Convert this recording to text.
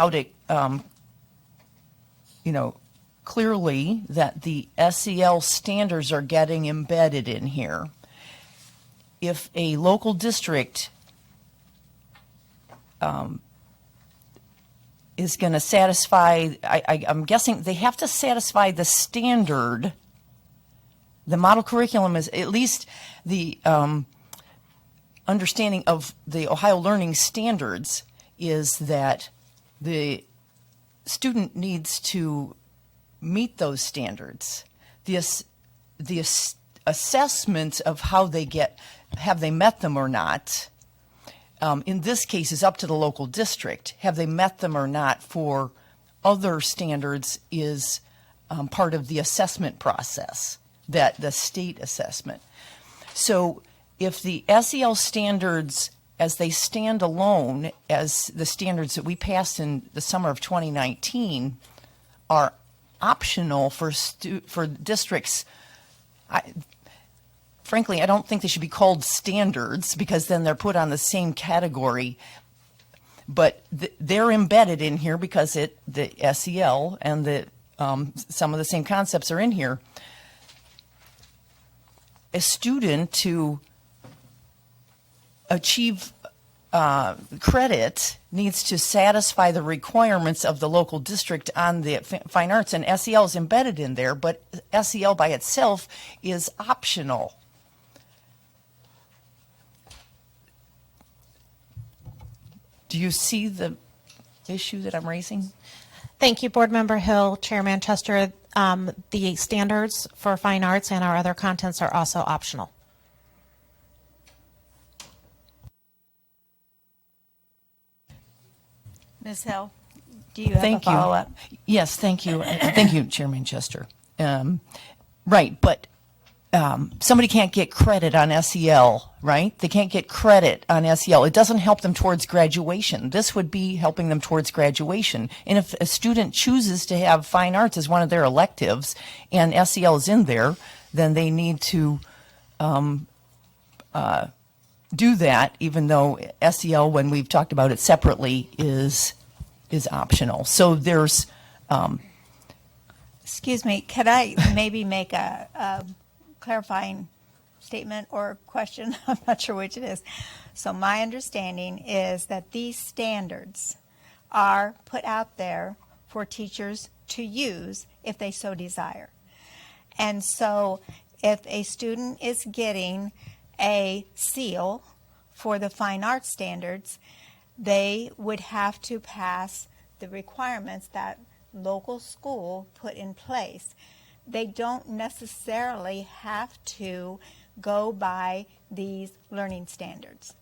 out it, clearly that the SEL standards are getting embedded in here. If a local district is going to satisfy, I'm guessing they have to satisfy the standard. The model curriculum is at least the understanding of the Ohio Learning Standards is that the student needs to meet those standards. The assessment of how they have they met them or not, in this case is up to the local district. Have they met them or not for other standards is part of the assessment process, that the state assessment. So if the SEL standards as they stand alone, as the standards that we passed in the summer of 2019 are optional for districts, frankly, I don't think they should be called standards because then they're put on the same category. But they're embedded in here because the SEL and some of the same concepts are in here. A student to achieve credit needs to satisfy the requirements of the local district on the fine arts, and SEL is embedded in there, but SEL by itself is optional. Do you see the issue that I'm raising? Thank you, Board Member Hill. Chair Manchester, the standards for fine arts and our other contents are also optional. Ms. Hill, do you have a follow-up? Yes, thank you. Thank you, Chair Manchester. Right, but somebody can't get credit on SEL, right? They can't get credit on SEL. It doesn't help them towards graduation. This would be helping them towards graduation. And if a student chooses to have fine arts as one of their electives and SEL is in there, then they need to do that, even though SEL, when we've talked about it separately, is optional. So there's Excuse me, could I maybe make a clarifying statement or question? I'm not sure which it is. So my understanding is that these standards are put out there for teachers to use if they so desire. And so if a student is getting a seal for the fine arts standards, they would have to pass the requirements that local school put in place. They don't necessarily have to go by these learning standards.